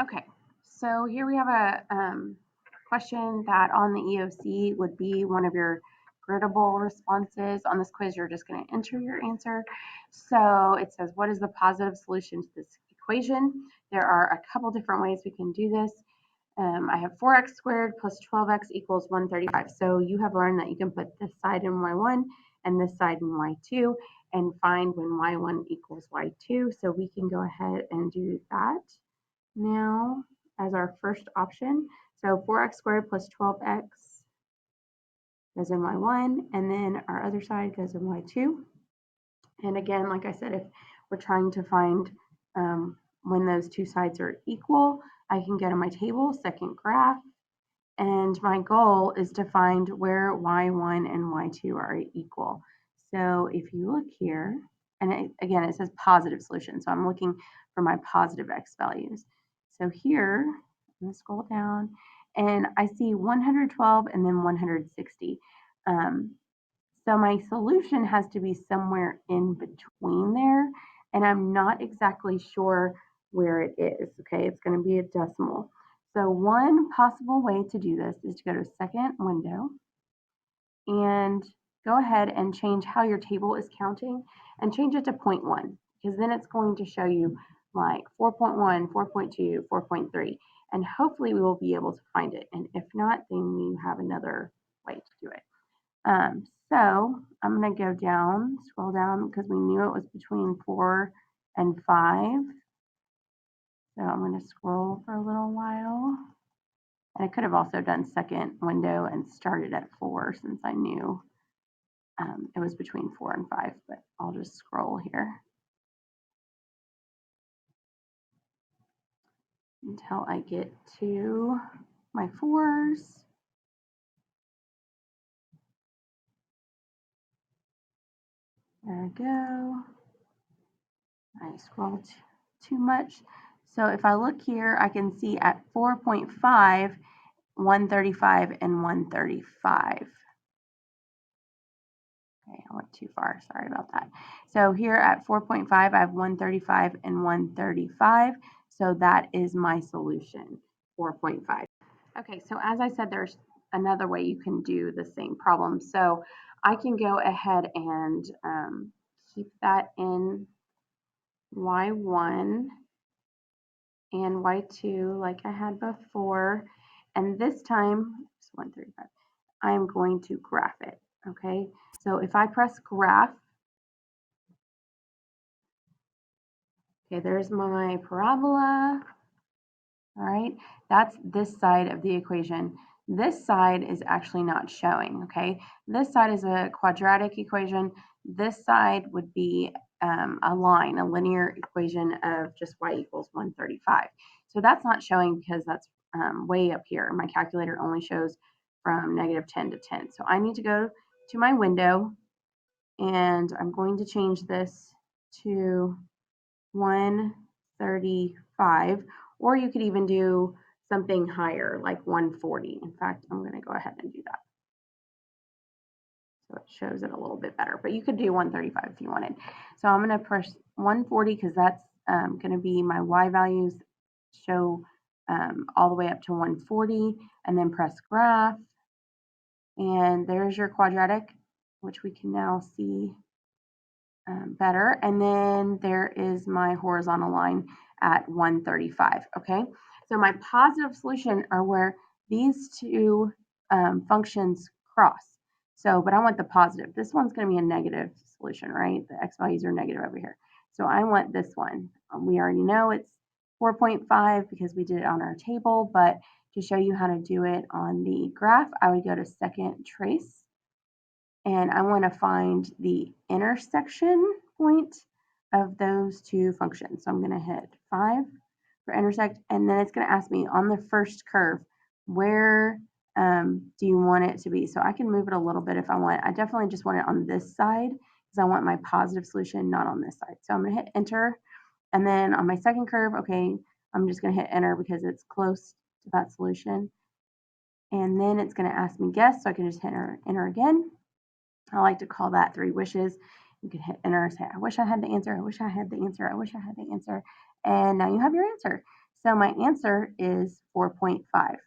Okay, so here we have a question that on the EOC would be one of your griddable responses. On this quiz, you're just going to enter your answer. So it says, what is the positive solution to this equation? There are a couple different ways we can do this. I have 4x squared plus 12x equals 135. So you have learned that you can put this side in y1 and this side in y2 and find when y1 equals y2. So we can go ahead and do that now as our first option. So 4x squared plus 12x goes in y1, and then our other side goes in y2. And again, like I said, if we're trying to find when those two sides are equal, I can go to my table, second graph, and my goal is to find where y1 and y2 are equal. So if you look here, and again, it says positive solution, so I'm looking for my positive x values. So here, I'm going to scroll down, and I see 112 and then 160. So my solution has to be somewhere in between there, and I'm not exactly sure where it is, okay? It's going to be a decimal. So one possible way to do this is to go to second window and go ahead and change how your table is counting and change it to 0.1, because then it's going to show you like 4.1, 4.2, 4.3, and hopefully we will be able to find it. And if not, then we have another way to do it. So I'm going to go down, scroll down, because we knew it was between 4 and 5. So I'm going to scroll for a little while. And I could have also done second window and started at 4 since I knew it was between 4 and 5, but I'll just scroll here until I get to my 4s. There we go. I scrolled too much. So if I look here, I can see at 4.5, 135 and 135. Okay, I went too far. Sorry about that. So here at 4.5, I have 135 and 135. So that is my solution, 4.5. Okay, so as I said, there's another way you can do the same problem. So I can go ahead and keep that in y1 and y2 like I had before. And this time, it's 135, I'm going to graph it, okay? So if I press graph, okay, there's my parabola, all right? That's this side of the equation. This side is actually not showing, okay? This side is a quadratic equation. This side would be a line, a linear equation of just y equals 135. So that's not showing because that's way up here. My calculator only shows from -10 to 10. So I need to go to my window, and I'm going to change this to 135, or you could even do something higher like 140. In fact, I'm going to go ahead and do that. So it shows it a little bit better, but you could do 135 if you wanted. So I'm going to press 140 because that's going to be my y values show all the way up to 140, and then press graph. And there's your quadratic, which we can now see better. And then there is my horizontal line at 135, okay? So my positive solution are where these two functions cross. So, but I want the positive. This one's going to be a negative solution, right? The x values are negative over here. So I want this one. We already know it's 4.5 because we did it on our table, but to show you how to do it on the graph, I would go to second trace, and I want to find the intersection point of those two functions. So I'm going to hit 5 for intersect, and then it's going to ask me on the first curve, where do you want it to be? So I can move it a little bit if I want. I definitely just want it on this side because I want my positive solution not on this side. So I'm going to hit enter, and then on my second curve, okay, I'm just going to hit enter because it's close to that solution. And then it's going to ask me guess, so I can just hit enter again. I like to call that 3 wishes. You can hit enter and say, I wish I had the answer. I wish I had the answer. I wish I had the answer. And now you have your answer. So my answer is 4.5.